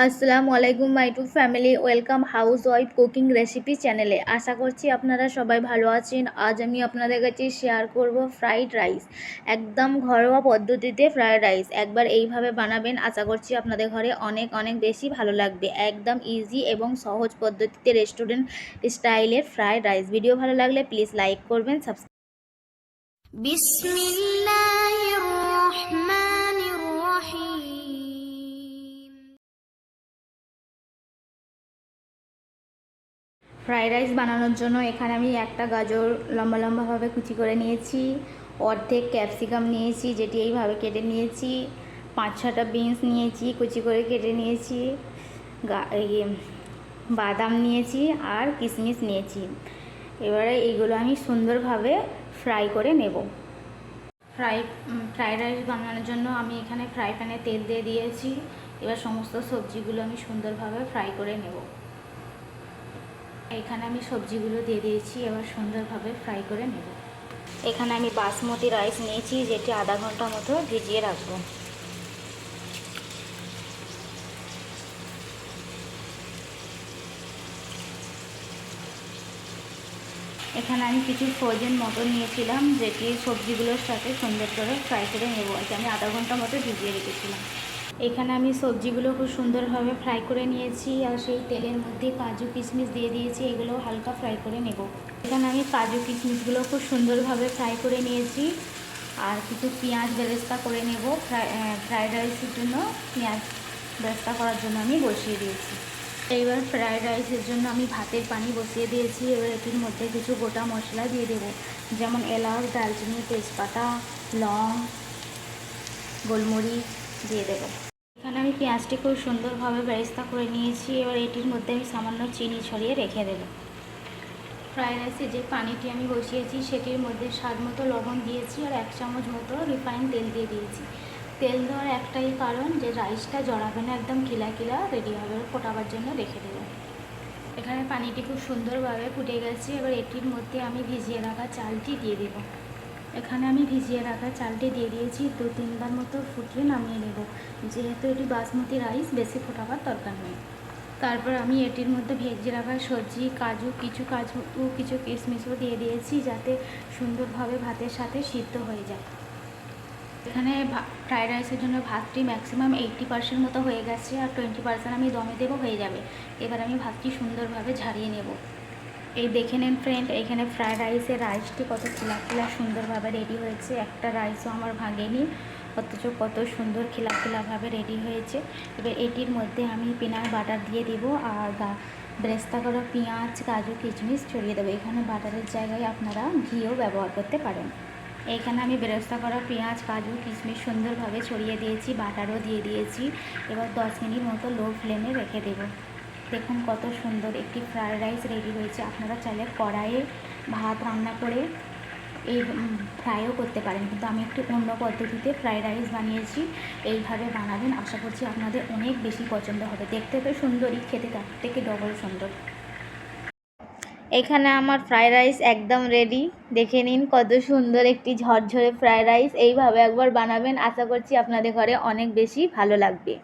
আসসালামু আলাইকুম my to family, welcome housewife cooking recipe চ্যানেলে। আশা করছি আপনারা সবাই ভালো আছেন। আজ আমি আপনাদের কাছে শেয়ার করব ফ্রাইড রাইস, একদম ঘরোয়া পদ্ধতিতে ফ্রাইড রাইস। একবার এইভাবে বানাবেন, আশা করছি আপনাদের ঘরে অনেক অনেক বেশি ভালো লাগবে। একদম ইজি এবং সহজ পদ্ধতিতে রেস্টুরেন্ট স্টাইলের ফ্রাইড রাইস। ভিডিও ভালো লাগলে প্লিজ লাইক করবেন, সাবস্ক্রাইব। বিসমিল্লাহির রহমানির রহিম। ফ্রাইড রাইস বানানোর জন্য এখানে আমি একটা গাজর লম্বা লম্বাভাবে কুচি করে নিয়েছি, অর্ধেক ক্যাপসিকাম নিয়েছি যেটি এইভাবে কেটে নিয়েছি, 5-6টা বিনস নিয়েছি কুচি করে কেটে নিয়েছি, বাদাম নিয়েছি আর কিশমিশ নিয়েছি। এবারে এইগুলো আমি সুন্দরভাবে ফ্রাই করে নেব। ফ্রাইড রাইস বানানোর জন্য আমি এখানে ফ্রাই প্যানে তেল দিয়ে দিয়েছি। এবার সমস্ত সবজিগুলো আমি সুন্দরভাবে ফ্রাই করে নেব। এখানে আমি সবজিগুলো দিয়ে দিয়েছি, এবার সুন্দরভাবে ফ্রাই করে নেব। এখানে আমি বাসমতি রাইস নিয়েছি, যেটি আধা ঘন্টা মতো ভিজিয়ে রাখবো। এখানে আমি কিছু ফ্রোজেন মটর নিয়েছিলাম, যেটি সবজিগুলোর সাথে সুন্দর করে ফ্রাই করে নেব। এটা আমি আধা ঘন্টা মতো ভিজিয়ে রেখেছিলাম। এখানে আমি সবজিগুলো খুব সুন্দরভাবে ফ্রাই করে নিয়েছি, আর সেই তেলের মধ্যে কাজু কিশমিশ দিয়ে দিয়েছি, এগুলো হালকা ফ্রাই করে নেব। এখানে আমি কাজু কিশমিশগুলো খুব সুন্দরভাবে ফ্রাই করে নিয়েছি, আর কিছু পেঁয়াজ বেরেস্তা করে নেব। ফ্রাইড রাইসের জন্য পেঁয়াজ বেরেস্তা করার জন্য আমি বসিয়ে দিয়েছি। এইবার ফ্রাইড রাইসের জন্য আমি ভাতের পানি বসিয়ে দিয়েছি। এবার এটির মধ্যে কিছু গোটা মশলা দিয়ে দেবো, যেমন এলাচ, দারচিনি, তেজপাতা, লং, গোলমরিচ দিয়ে দেবো। এখানে আমি পেঁয়াজটি খুব সুন্দরভাবে বেরেস্তা করে নিয়েছি। এবার এটির মধ্যে আমি সামান্য চিনি ছড়িয়ে রেখে দেবো। ফ্রাইড রাইসে যে পানিটি আমি বসিয়েছি সেটির মধ্যে স্বাদ মতো লবণ দিয়েছি, আর 1 চামচ মতো রিফাইন তেল দিয়ে দিয়েছি। তেল দেওয়ার একটাই কারণ, যে রাইসটা জড়াবে না, একদম খিলা খিলা রেডি হবে, ফোটাবার জন্য রেখে দেবো। এখানে পানিটি খুব সুন্দরভাবে ফুটে গেছে। এবার এটির মধ্যে আমি ভিজিয়ে রাখা চালটি দিয়ে দেবো। এখানে আমি ভিজিয়ে রাখা চালটি দিয়ে দিয়েছি, 2-3 বার মতো ফুটিয়ে নামিয়ে নেব। যেহেতু এটি বাসমতি রাইস, বেশি ফোটাবার দরকার নেই। তারপর আমি এটির মধ্যে ভেজে রাখা সবজি, কিছু কাজু কিছু কিশমিশও দিয়ে দিয়েছি, যাতে সুন্দরভাবে ভাতের সাথে সিদ্ধ হয়ে যায়। এখানে ফ্রাইড রাইসের জন্য ভাতটি ম্যাক্সিমাম 80% মতো হয়ে গেছে, আর 20% আমি দমে দেবো, হয়ে যাবে। এবার আমি ভাতটি সুন্দরভাবে ঝারিয়ে নেব। এই দেখে নেন ফ্রেন্ড, এখানে ফ্রাইড রাইসটি কত খিলা খিলা সুন্দরভাবে রেডি হয়েছে। একটা রাইসও আমার ভাঙেনি, অথচ কত সুন্দর খিলা খিলাভাবে রেডি হয়েছে। এবার এটির মধ্যে আমি পিনাট বাটার দিয়ে দেবো, আর বেরেস্তা করা পেঁয়াজ, কাজু, কিশমিশ ছড়িয়ে দেবো। এখানে বাটারের জায়গায় আপনারা ঘিও ব্যবহার করতে পারেন। এখানে আমি বেরেস্তা করা পেঁয়াজ, কাজু, কিশমিশ সুন্দরভাবে ছড়িয়ে দিয়েছি, বাটারও দিয়ে দিয়েছি। এবার 10 মিনিট মতো লো ফ্লেমে রেখে দেবো। দেখুন কত সুন্দর একটি ফ্রাইড রাইস রেডি হয়েছে। আপনারা চাইলে কড়াইয়ে ভাত রান্না করে এই ফ্রাইও করতে পারেন, কিন্তু আমি একটু অন্য পদ্ধতিতে ফ্রাইড রাইস বানিয়েছি। এইভাবে বানাবেন, আশা করছি আপনাদের অনেক বেশি পছন্দ হবে। দেখতে তো সুন্দরই, খেতে তার থেকে ডবল সুন্দর। এখানে আমার ফ্রাইড রাইস একদম রেডি। দেখে নিন কত সুন্দর একটি ঝরঝরে ফ্রাইড রাইস। এইভাবে একবার বানাবেন, আশা করছি আপনাদের ঘরে অনেক বেশি ভালো লাগবে।